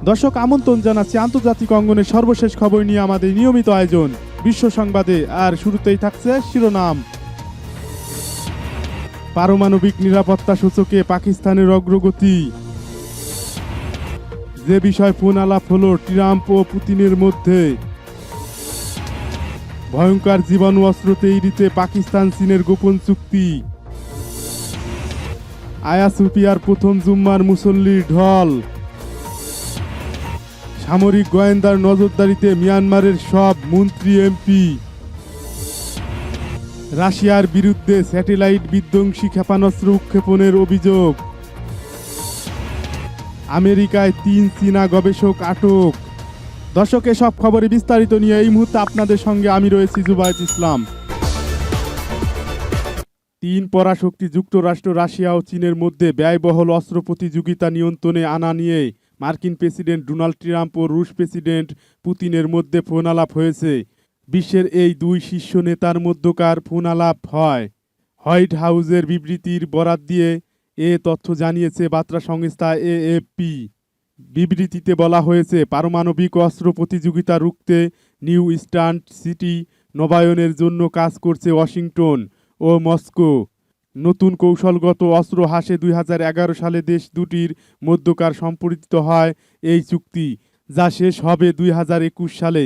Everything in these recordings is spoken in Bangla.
দর্শক আমন্ত্রণ জানাচ্ছি আন্তর্জাতিক অঙ্গনের সর্বশেষ খবর নিয়ে আমাদের নিয়মিত আয়োজন বিশ্ব সংবাদে। আর শুরুতেই থাকছে শিরোনাম। পারমাণবিক নিরাপত্তা সূচকে পাকিস্তানের অগ্রগতি। যে বিষয় ফোন আলাপ হলো ট্রাম্প ও পুতিনের মধ্যে। ভয়ঙ্কর জীবাণু অস্ত্র তৈরিতে পাকিস্তান চীনের গোপন চুক্তি। আয়া সুফিয়ার প্রথম জুম্মার মুসল্লির ঢল। সামরিক গোয়েন্দার নজরদারিতে মিয়ানমারের সব মন্ত্রী এমপি। রাশিয়ার বিরুদ্ধে স্যাটেলাইট বিধ্বংসী ক্ষেপণাস্ত্র উৎক্ষেপণের অভিযোগ। আমেরিকায় 3 চীনা গবেষক আটক। দর্শক সব খবরে বিস্তারিত নিয়ে এই মুহূর্তে আপনাদের সঙ্গে আমি রয়েছি জুবায়েত ইসলাম। 3 পরাশক্তি যুক্তরাষ্ট্র, রাশিয়া ও চীনের মধ্যে ব্যয়বহুল অস্ত্র প্রতিযোগিতা নিয়ন্ত্রণে আনা নিয়ে মার্কিন প্রেসিডেন্ট ডোনাল্ড ট্রাম্প ও রুশ প্রেসিডেন্ট পুতিনের মধ্যে ফোন আলাপ হয়েছে। বিশ্বের এই দুই শীর্ষ নেতার মধ্যকার ফোন আলাপ হয়। হোয়াইট হাউসের বিবৃতির বরাত দিয়ে এ তথ্য জানিয়েছে বার্তা সংস্থা এএফপি। বিবৃতিতে বলা হয়েছে, পারমাণবিক অস্ত্র প্রতিযোগিতা রুখতে নিউ স্টার্ট সিটি নবায়নের জন্য কাজ করছে ওয়াশিংটন ও মস্কো। নতুন কৌশলগত অস্ত্র হ্রাসে 2011 সালে দেশ দুটির মধ্যকার সম্পর্কিত হয় এই চুক্তি, যা শেষ হবে 2021 সালে।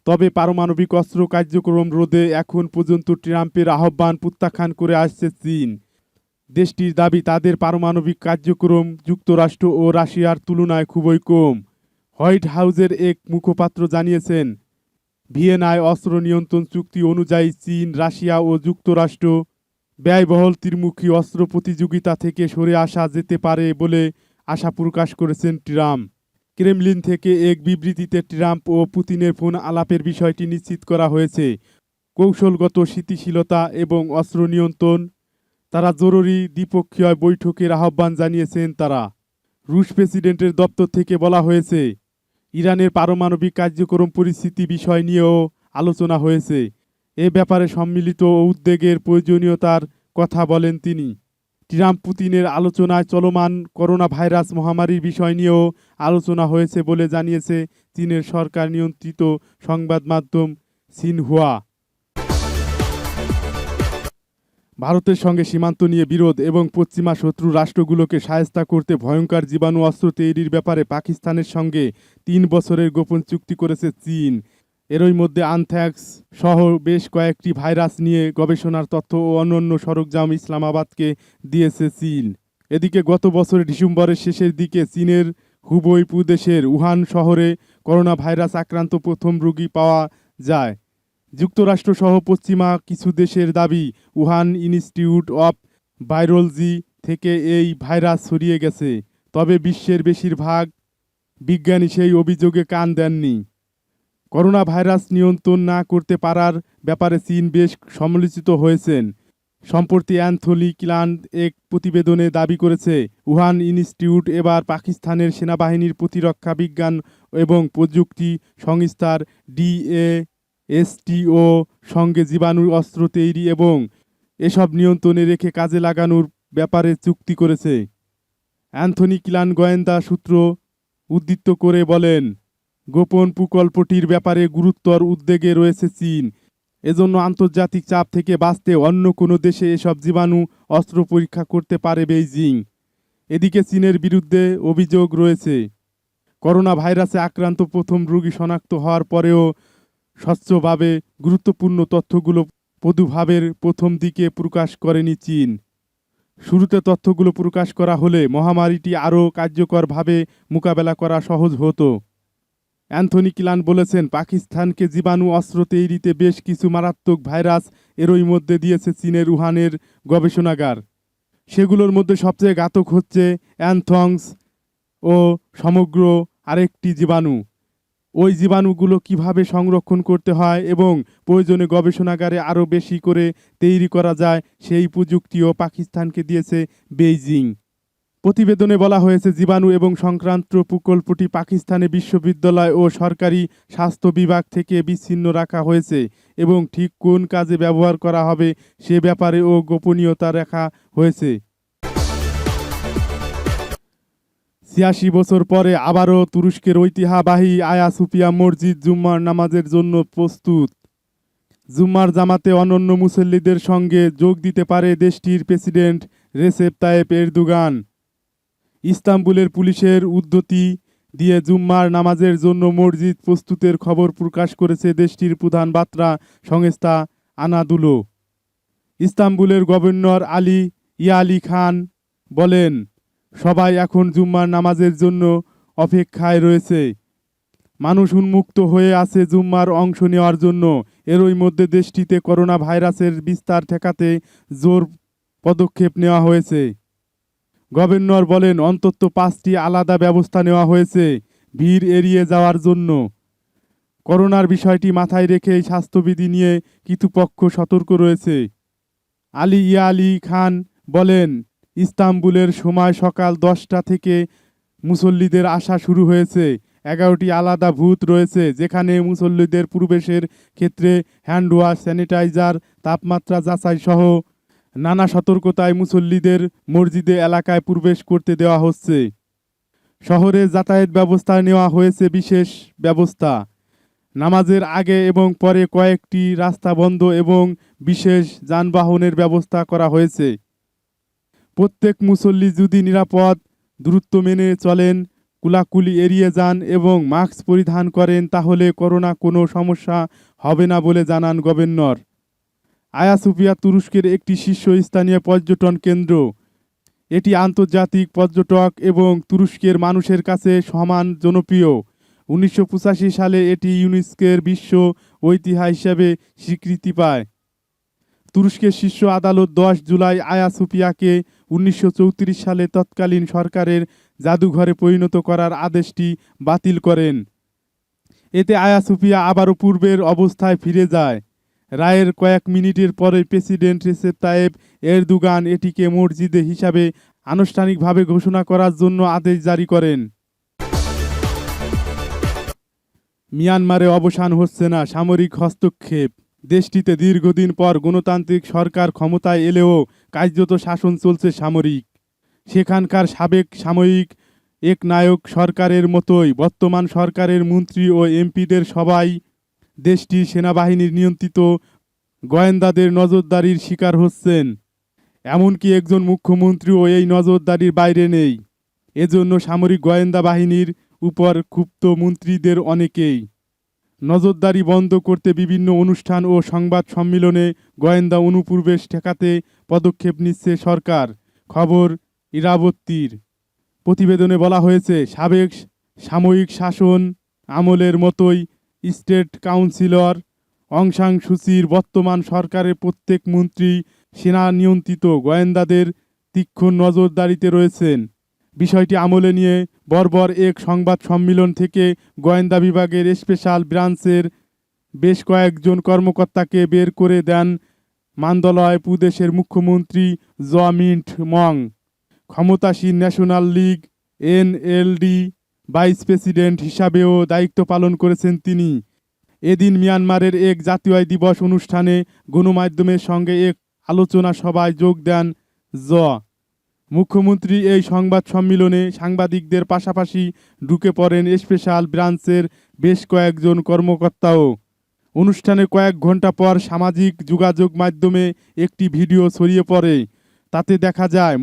তবে পারমাণবিক অস্ত্র কার্যক্রম রোধে এখন পর্যন্ত ট্রাম্পের আহ্বান প্রত্যাখ্যান করে আসছে চীন। দেশটির দাবি, তাদের পারমাণবিক কার্যক্রম যুক্তরাষ্ট্র ও রাশিয়ার তুলনায় খুবই কম। হোয়াইট হাউসের এক মুখপাত্র জানিয়েছেন, ভিয়েনায় অস্ত্র নিয়ন্ত্রণ চুক্তি অনুযায়ী চীন, রাশিয়া ও যুক্তরাষ্ট্র ব্যয়বহুল ত্রিমুখী অস্ত্র প্রতিযোগিতা থেকে সরে আসা যেতে পারে বলে আশা প্রকাশ করেছেন ট্রাম্প। ক্রেমলিন থেকে এক বিবৃতিতে ট্রাম্প ও পুতিনের ফোন আলাপের বিষয়টি নিশ্চিত করা হয়েছে। কৌশলগত স্থিতিশীলতা এবং অস্ত্র নিয়ন্ত্রণ তারা জরুরি দ্বিপক্ষীয় বৈঠকের আহ্বান জানিয়েছেন তারা। রুশ প্রেসিডেন্টের দপ্তর থেকে বলা হয়েছে, ইরানের পারমাণবিক কার্যক্রম পরিস্থিতি বিষয় নিয়েও আলোচনা হয়েছে। এ ব্যাপারে সম্মিলিত উদ্যোগের প্রয়োজনীয়তার কথা বলেন তিনি। ট্রাম্প পুতিনের আলোচনায় চলমান করোনা ভাইরাস মহামারীর বিষয় নিয়েও আলোচনা হয়েছে বলে জানিয়েছে চীনের সরকার নিয়ন্ত্রিত সংবাদ মাধ্যম সিনহুয়া। ভারতের সঙ্গে সীমান্ত নিয়ে বিরোধ এবং পশ্চিমা শত্রু রাষ্ট্রগুলোকে শায়েস্তা করতে ভয়ঙ্কর জীবাণু অস্ত্র তৈরির ব্যাপারে পাকিস্তানের সঙ্গে 3 বছরের গোপন চুক্তি করেছে চীন। এরই মধ্যে আনথ্রাক্স সহ বেশ কয়েকটি ভাইরাস নিয়ে গবেষণার তথ্য ও অন্যান্য সরঞ্জাম ইসলামাবাদকে দিয়েছে চীন। এদিকে গত বছরের ডিসেম্বরের শেষের দিকে চীনের হুবেই প্রদেশের উহান শহরে করোনা ভাইরাস আক্রান্ত প্রথম রোগী পাওয়া যায়। যুক্তরাষ্ট্রসহ পশ্চিমা কিছু দেশের দাবি, উহান ইনস্টিটিউট অফ ভাইরোলজি থেকে এই ভাইরাস ছড়িয়ে গেছে। তবে বিশ্বের বেশিরভাগ বিজ্ঞানী সেই অভিযোগে কান দেননি। করোনা ভাইরাস নিয়ন্ত্রণ না করতে পারার ব্যাপারে চীন বেশ সমালোচিত হয়েছেন। সম্প্রতি অ্যান্থনি ক্লান্ট এক প্রতিবেদনে দাবি করেছে, উহান ইনস্টিটিউট এবার পাকিস্তানের সেনাবাহিনীর প্রতিরক্ষা বিজ্ঞান এবং প্রযুক্তি সংস্থার DASTO সঙ্গে জীবাণু অস্ত্র তৈরি এবং এসব নিয়ন্ত্রণে রেখে কাজে লাগানোর ব্যাপারে চুক্তি করেছে। অ্যান্থনি ক্লান্ট গোয়েন্দা সূত্র উদ্ধৃত করে বলেন, গোপন প্রকল্পটির ব্যাপারে গুরুতর উদ্বেগে রয়েছে চীন। এজন্য আন্তর্জাতিক চাপ থেকে বাঁচতে অন্য কোনো দেশে এসব জীবাণু অস্ত্র পরীক্ষা করতে পারে বেইজিং। এদিকে চীনের বিরুদ্ধে অভিযোগ রয়েছে, করোনা ভাইরাসে আক্রান্ত প্রথম রোগী শনাক্ত হওয়ার পরেও স্বচ্ছভাবে গুরুত্বপূর্ণ তথ্যগুলো পদুভাবের প্রথম দিকে প্রকাশ করেনি চীন। শুরুতে তথ্যগুলো প্রকাশ করা হলে মহামারীটি আরও কার্যকরভাবে মোকাবেলা করা সহজ হতো। অ্যান্থনি ক্লান্ট বলেছেন, পাকিস্তানকে জীবাণু অস্ত্র তৈরিতে বেশ কিছু মারাত্মক ভাইরাস এরই মধ্যে দিয়েছে চীনের উহানের গবেষণাগার। সেগুলোর মধ্যে সবচেয়ে ঘাতক হচ্ছে অ্যানথ্রাক্স ও সমগ্র আরেকটি জীবাণু। ওই জীবাণুগুলো কিভাবে সংরক্ষণ করতে হয় এবং প্রয়োজনে গবেষণাগারে আরও বেশি করে তৈরি করা যায়, সেই প্রযুক্তিও পাকিস্তানকে দিয়েছে বেইজিং। প্রতিবেদনে বলা হয়েছে, জীবাণু এবং সংক্রান্ত প্রকল্পটি পাকিস্তানে বিশ্ববিদ্যালয় ও সরকারি স্বাস্থ্য বিভাগ থেকে বিচ্ছিন্ন রাখা হয়েছে এবং ঠিক কোন কাজে ব্যবহার করা হবে সে ব্যাপারেও গোপনীয়তা রাখা হয়েছে। ৮৬ বছর পরে আবারও তুরস্কের ঐতিহ্যবাহী আয়া সোফিয়া মসজিদ জুম্মার নামাজের জন্য প্রস্তুত। জুম্মার জামাতে অন্যান্য মুসল্লিদের সঙ্গে যোগ দিতে পারে দেশটির প্রেসিডেন্ট রেসেপ তাইয়েপ এরদোগান। ইস্তাম্বুলের পুলিশের উদ্ধৃতি দিয়ে জুম্মার নামাজের জন্য মসজিদ প্রস্তুতের খবর প্রকাশ করেছে দেশটির প্রধান বার্তা সংস্থা আনাদুলো। ইস্তাম্বুলের গভর্নর আলী ইয়ালি খান বলেন, সবাই এখন জুম্মার নামাজের জন্য অপেক্ষায় রয়েছে। মানুষ উন্মুক্ত হয়ে আছে জুম্মার অংশ নেওয়ার জন্য। এরই মধ্যে দেশটিতে করোনা ভাইরাসের বিস্তার ঠেকাতে জোর পদক্ষেপ নেওয়া হয়েছে। গভর্নর বলেন, অন্তত 5টি আলাদা ব্যবস্থা নেওয়া হয়েছে ভিড় এড়িয়ে যাওয়ার জন্য। করোনার বিষয়টি মাথায় রেখে স্বাস্থ্যবিধি নিয়ে কর্তৃপক্ষ সতর্ক রয়েছে। আলী ইয়ালি খান বলেন, ইস্তাম্বুলের সময় সকাল 10টা থেকে মুসল্লিদের আসা শুরু হয়েছে। 11টি আলাদা বুথ রয়েছে যেখানে মুসল্লিদের প্রবেশের ক্ষেত্রে হ্যান্ড ওয়াশ, স্যানিটাইজার, তাপমাত্রা যাচাই সহ নানা সতর্কতায় মুসল্লিদের মসজিদে এলাকায় প্রবেশ করতে দেওয়া হচ্ছে। শহরে যাতায়াত ব্যবস্থা নেওয়া হয়েছে বিশেষ ব্যবস্থা। নামাজের আগে এবং পরে কয়েকটি রাস্তা বন্ধ এবং বিশেষ যানবাহনের ব্যবস্থা করা হয়েছে। প্রত্যেক মুসল্লি যদি নিরাপদ দূরত্ব মেনে চলেন, কুলাকুলি এড়িয়ে যান এবং মাস্ক পরিধান করেন তাহলে করোনা কোনো সমস্যা হবে না বলে জানান গভর্নর। আয়া সোফিয়া তুরস্কের একটি শীর্ষস্থানীয় পর্যটন কেন্দ্র। এটি আন্তর্জাতিক পর্যটক এবং তুরস্কের মানুষের কাছে সমান জনপ্রিয়। 1985 সালে এটি ইউনেস্কোর বিশ্ব ঐতিহ্য হিসেবে স্বীকৃতি পায়। তুরস্কের শীর্ষ আদালত 10 জুলাই আয়া সোফিয়াকে 1934 সালে তৎকালীন সরকারের জাদুঘরে পরিণত করার আদেশটি বাতিল করেন। এতে আয়া সোফিয়া আবারও পূর্বের অবস্থায় ফিরে যায়। রায়ের কয়েক মিনিটের পরে প্রেসিডেন্ট রেসেপ তাইয়েপ এরদোগান এটিকে মসজিদে হিসাবে আনুষ্ঠানিকভাবে ঘোষণা করার জন্য আদেশ জারি করেন। মিয়ানমারে অবসান হচ্ছে না সামরিক হস্তক্ষেপ। দেশটিতে দীর্ঘদিন পর গণতান্ত্রিক সরকার ক্ষমতায় এলেও কার্যত শাসন চলছে সামরিক। সেখানকার সাবেক সাময়িক একনায়ক সরকারের মতোই বর্তমান সরকারের মন্ত্রী ও এমপিদের সবাই দেশটির সেনাবাহিনীর নিয়ন্ত্রিত গোয়েন্দাদের নজরদারির শিকার হচ্ছেন। এমনকি একজন মুখ্যমন্ত্রীও এই নজরদারির বাইরে নেই। এজন্য সামরিক গোয়েন্দা বাহিনীর উপর ক্ষুব্ধ মন্ত্রীদের অনেকেই। নজরদারি বন্ধ করতে বিভিন্ন অনুষ্ঠান ও সংবাদ সম্মেলনে গোয়েন্দা অনুপ্রবেশ ঠেকাতে পদক্ষেপ নিচ্ছে সরকার। খবর ইরাবতীর। প্রতিবেদনে বলা হয়েছে, সাবেক সাময়িক শাসন আমলের মতোই স্টেট কাউন্সিলর অং সান সুচির বর্তমান সরকারের প্রত্যেক মন্ত্রী সেনা নিয়ন্ত্রিত গোয়েন্দাদের তীক্ষ্ণ নজরদারিতে রয়েছেন। বিষয়টি আমলে নিয়ে বর্বর এক সংবাদ সম্মেলন থেকে গোয়েন্দা বিভাগের স্পেশাল ব্রাঞ্চের বেশ কয়েকজন কর্মকর্তাকে বের করে দেন মান্দলয় প্রদেশের মুখ্যমন্ত্রী জ মিন্ট মং। ক্ষমতাসীন national League NLD vice president হিসাবেও দায়িত্ব পালন করেছেন তিনি। এদিন মিয়ানমারের এক জাতীয় দিবস অনুষ্ঠানে গণমাধ্যমের সঙ্গে এক আলোচনা সভায় যোগ দেন জ। মুখ্যমন্ত্রী এই সংবাদ সম্মেলনে সাংবাদিকদের পাশাপাশি ঢুকে পড়েন স্পেশাল ব্রাঞ্চের বেশ কয়েকজন কর্মকর্তাও। অনুষ্ঠানে কয়েক ঘন্টা পর সামাজিক যোগাযোগ মাধ্যমে একটি ভিডিও ছড়িয়ে পড়ে। তাতে দেখা যায়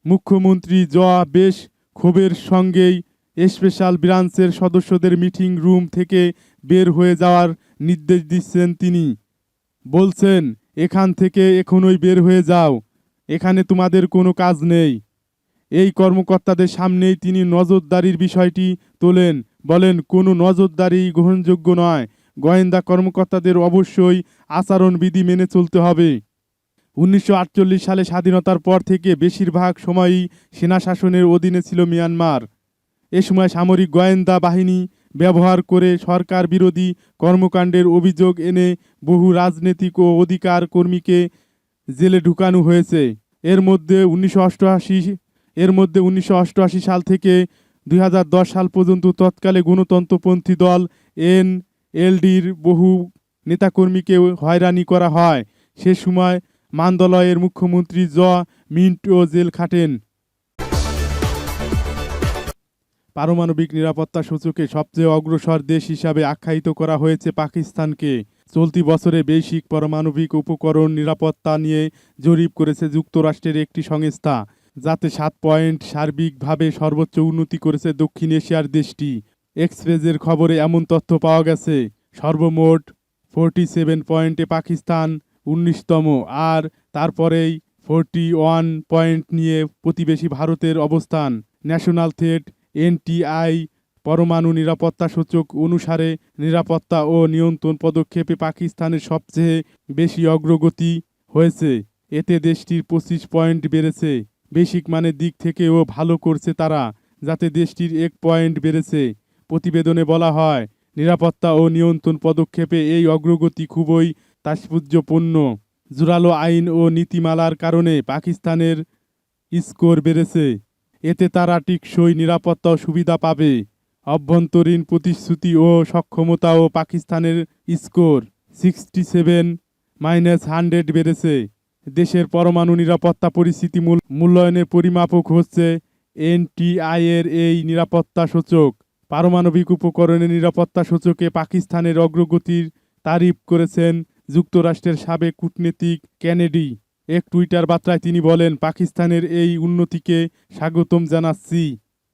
মুখ্যমন্ত্রী জ বেশ ক্ষোভের সঙ্গেই স্পেশাল ব্রাঞ্চের সদস্যদের মিটিং রুম থেকে বের হয়ে যাওয়ার নির্দেশ দিচ্ছেন তিনি। বলছেন, এখান থেকে এখনই বের হয়ে যাও, এখানে তোমাদের কোনো কাজ নেই। এই কর্মকর্তাদের সামনেই তিনি নজরদারির বিষয়টি তোলেন। বলেন, কোনো নজরদারি গ্রহণযোগ্য নয়। গোয়েন্দা কর্মকর্তাদের অবশ্যই আচরণবিধি মেনে চলতে হবে। 1948 সালে স্বাধীনতার পর থেকে বেশিরভাগ সময়ই সেনা শাসনের অধীনে ছিল মিয়ানমার। এ সময় সামরিক গোয়েন্দা বাহিনী ব্যবহার করে সরকার বিরোধী কর্মকাণ্ডের অভিযোগ এনে বহু রাজনৈতিক ও অধিকার কর্মীকে জেলে ঢুকানো হয়েছে। এর মধ্যে 1988 সাল থেকে 2010 সাল পর্যন্ত তৎকালে গণতন্ত্রপন্থী দল এনএলডির বহু নেতাকর্মীকে হয়রানি করা হয়। সে সময় মান্দলয়ের মুখ্যমন্ত্রী জ মিন্টও জেল খাটেন। পারমাণবিক নিরাপত্তা সূচকে সবচেয়ে অগ্রসর দেশ হিসাবে আখ্যায়িত করা হয়েছে পাকিস্তানকে। চলতি বছরে বৈশ্বিক পারমাণবিক উপকরণ নিরাপত্তা নিয়ে জরিপ করেছে যুক্তরাষ্ট্রের একটি সংস্থা, যাতে 7 পয়েন্ট সার্বিকভাবে সর্বোচ্চ উন্নতি করেছে দক্ষিণ এশিয়ার দেশটি। এক্সপ্রেসের খবরে এমন তথ্য পাওয়া গেছে, সর্বমোট 47 পয়েন্টে পাকিস্তান 19তম, আর তারপরেই 41 পয়েন্ট নিয়ে প্রতিবেশী ভারতের অবস্থান। ন্যাশনাল থ্রেট এনটিআই পরমাণু নিরাপত্তা সূচক অনুসারে নিরাপত্তা ও নিয়ন্ত্রণ পদক্ষেপে পাকিস্তানের সবচেয়ে বেশি অগ্রগতি হয়েছে। এতে দেশটির 25 পয়েন্ট বেড়েছে। বেসিক মানের দিক থেকেও ভালো করছে তারা, যাতে দেশটির 1 পয়েন্ট বেড়েছে। প্রতিবেদনে বলা হয়, নিরাপত্তা ও নিয়ন্ত্রণ পদক্ষেপে এই অগ্রগতি খুবই তাৎপর্যপূর্ণ। জোরালো আইন ও নীতিমালার কারণে পাকিস্তানের স্কোর বেড়েছে। এতে তারা টেকসই নিরাপত্তা ও সুবিধা পাবে। অভ্যন্তরীণ প্রতিশ্রুতি ও সক্ষমতাও পাকিস্তানের স্কোর 67-100 বেড়েছে। দেশের পরমাণু নিরাপত্তা পরিস্থিতি মূল্যায়নের পরিমাপক হচ্ছে এনটিআই এর এই নিরাপত্তা সূচক। পারমাণবিক উপকরণের নিরাপত্তা সূচকে পাকিস্তানের অগ্রগতির তারিফ করেছেন যুক্তরাষ্ট্রের সাবেক কূটনীতিক কেনেডি। এক টুইটার বার্তায় তিনি বলেন, পাকিস্তানের এই উন্নতিকে স্বাগতম জানাচ্ছি।